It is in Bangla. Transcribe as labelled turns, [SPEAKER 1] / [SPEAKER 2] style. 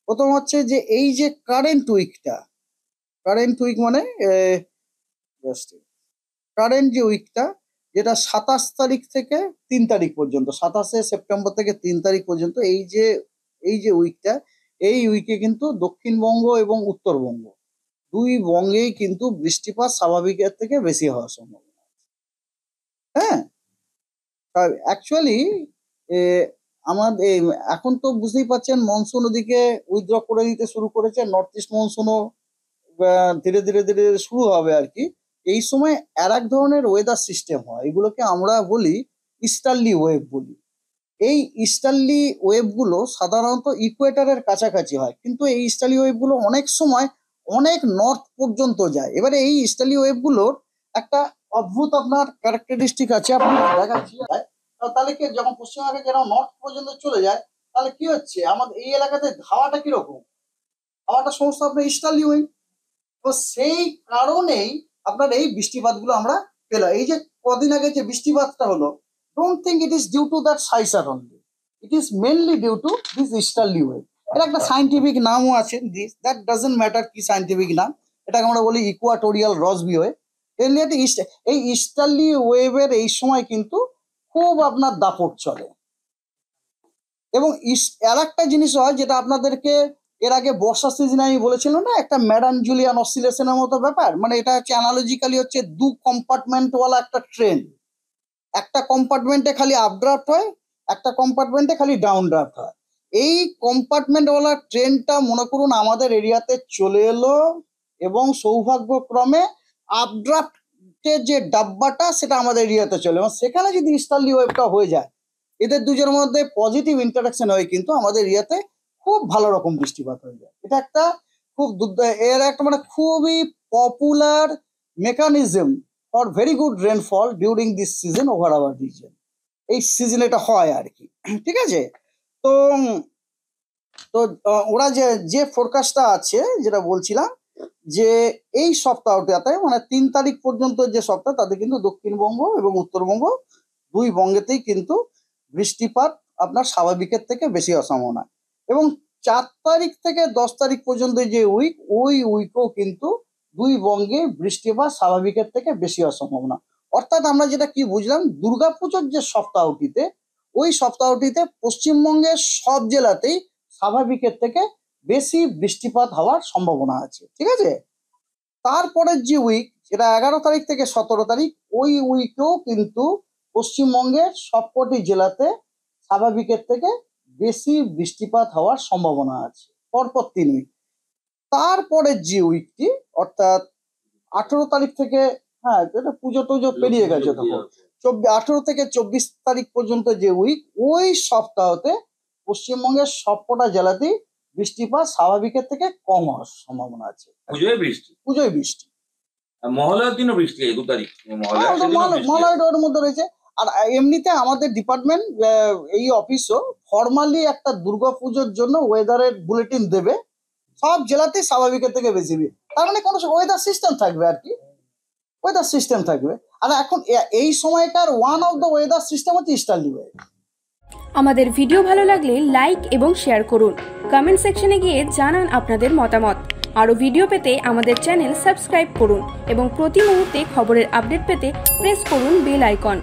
[SPEAKER 1] প্রথম হচ্ছে যে এই যে কারেন্ট উইক মানে কারেন্ট যে উইকটা, যেটা 27 তারিখ থেকে 3 তারিখ পর্যন্ত, 27শে সেপ্টেম্বর থেকে 3 তারিখ পর্যন্ত এই যে উইকটা, এই উইকে কিন্তু দক্ষিণবঙ্গ এবং উত্তরবঙ্গ দুই বঙ্গেই কিন্তু বৃষ্টিপাত স্বাভাবিকের থেকে বেশি হওয়ার সম্ভাবনা আছে। হ্যাঁ, অ্যাকচুয়ালি আমাদের এখন তো বুঝতেই পারছেন মনসুন ওদিকে উইথড্র করে দিতে শুরু করেছে, নর্থ ইস্ট মনসুনও ধীরে ধীরে ধীরে শুরু হবে আর কি। এই সময় আর এক ধরনের ওয়েদার সিস্টেম হয়, এগুলোকে আমরা বলি ইস্টার্লি ওয়েভ বলি। এই ইস্টার্লি ওয়েভগুলো সাধারণত ইকুয়েটারের কাছাকাছি হয়, কিন্তু এই ইস্টার্লি ওয়েভগুলো অনেক সময় অনেক নর্থ পর্যন্ত যায়। এবারে এই ইস্টার্লি ওয়েভগুলোর একটা অদ্ভুত আপনার ক্যারেক্টারিস্টিক আছে, আপনি দেখাচ্ছি। তাহলে কি, যখন পশ্চিমবঙ্গে যেরকম নর্থ পর্যন্ত চলে যায়, তাহলে কি হচ্ছে আমাদের এই এলাকাতে হাওয়াটা কিরকম, হাওয়াটা সমস্ত আপনার ইস্টার্লি ওয়েভ। তো সেই কারণেই আপনার এই বৃষ্টিপাতগুলো আমরা পেলাম। এই যে কদিন আগে যে বৃষ্টিপাতটা হলো, don't think it is due to that সাইসার only, it is mainly due to this easterly wave. এটা একটা সাইন্টিফিক নামও আছে, দিস দ্যাট ডাজন্ট ম্যাটার কি সাইন্টিফিক নাম, এটাকে আমরা বলি ইকুয়াটোরিয়াল রসবি ওয়েভ। এই ইস্টার্লি ওয়েভের এই সময় কিন্তু খুব আপনার দাপট চলে। এবং আর একটা জিনিস হয় যেটা আপনাদেরকে এর আগে বর্ষা সিজনে আমি বলেছিলাম না, একটা ম্যাডান জুলিয়ান অসিলেশনের মতো ব্যাপার, মানে এটা হচ্ছে অ্যানালজিক্যালি হচ্ছে দু কম্পার্টমেন্টওয়ালা একটা ট্রেন। একটা কম্পার্টমেন্টে খালি আপড্রাফট হয়, একটা কম্পার্টমেন্টে খালি ডাউন ড্রাফট হয়। এই কম্পার্টমেন্টওয়ালা ট্রেনটা মনে করুন আমাদের এরিয়াতে চলে এলো, এবং সৌভাগ্যক্রমে আপড্রাফটের যে ডাব্বাটা সেটা আমাদের এরিয়াতে চলে, এবং সেখানে যদি ইস্টার্লি ওয়েভটা হয়ে যায়, এদের দুজনের মধ্যে পজিটিভ ইন্টারাকশন হয়, কিন্তু আমাদের এরিয়াতে খুব ভালো রকম বৃষ্টিপাত হয়ে যায়। এটা একটা খুব এর একটা মানে খুবই popular mechanism for very good rainfall during this season over our reason. এই সিজনে এটা হয় আর কি, ঠিক আছে। তো তো ওরা যে ফোরকাস্টটা আছে, যেটা বলছিলাম, যে এই সপ্তাহটাতে মানে 3 তারিখ পর্যন্ত যে সপ্তাহ, তাতে কিন্তু দক্ষিণবঙ্গ এবং উত্তরবঙ্গ দুই বঙ্গেতেই কিন্তু বৃষ্টিপাত আপনার স্বাভাবিকের থেকে বেশি হওয়ার সম্ভাবনা। এবং 4 তারিখ থেকে 10 তারিখ পর্যন্ত যে উইক, ওই উইকও কিন্তু দুই বঙ্গে বৃষ্টিপাত স্বাভাবিকের থেকে বেশি হওয়ার সম্ভাবনা। অর্থাৎ আমরা যেটা কি বুঝলাম, দুর্গাপুজোর যে সপ্তাহটিতে, ওই সপ্তাহটিতে পশ্চিমবঙ্গের সব জেলাতেই স্বাভাবিকের থেকে বেশি বৃষ্টিপাত হওয়ার সম্ভাবনা আছে, ঠিক আছে। তারপরের যে উইক, যেটা 11 তারিখ থেকে 17 তারিখ, ওই উইকেও কিন্তু পশ্চিমবঙ্গের সবকটি জেলাতে স্বাভাবিকের থেকে বেশি বৃষ্টিপাত হওয়ার সম্ভাবনা আছে, পরপর 3 উইক। তারপরের যে উইকটি, অর্থাৎ 18 তারিখ থেকে, হ্যাঁ এটা পুজো টুজো পেরিয়ে গেছে তখন, 18 থেকে 24 তারিখ পর্যন্ত যে উইক, ওই সপ্তাহতে পশ্চিমবঙ্গের সবকটা জেলাতেই বৃষ্টিপাত স্বাভাবিকের থেকে কম হওয়ার সম্ভাবনা আছে। পুজোয় বৃষ্টি,
[SPEAKER 2] মহালয়ার দিনও বৃষ্টি, 2 তারিখ
[SPEAKER 1] মহালয়াটা ওর মধ্যে রয়েছে। আর এমনিতে আমাদের ডিপার্টমেন্ট, এই অফিসও ফর্মালি একটা দুর্গাপুজোর জন্য ওয়েদারের বুলেটিন দেবে, সব জেলাতেই স্বাভাবিকের থেকে বেশি, তার মানে কোনো ওয়েদার সিস্টেম থাকবে আর কি, ওয়েদার সিস্টেম থাকবে। আর এখন এই সময়কার one of the weather system হচ্ছে ইস্টার্লি ওয়েভ।
[SPEAKER 3] আমাদের ভিডিও ভালো লাগলে লাইক এবং শেয়ার করুন, কমেন্ট সেকশনে গিয়ে জানান আপনাদের মতামত। আরও ভিডিও পেতে আমাদের চ্যানেল সাবস্ক্রাইব করুন এবং প্রতি মুহূর্তে খবরের আপডেট পেতে প্রেস করুন বেল আইকন।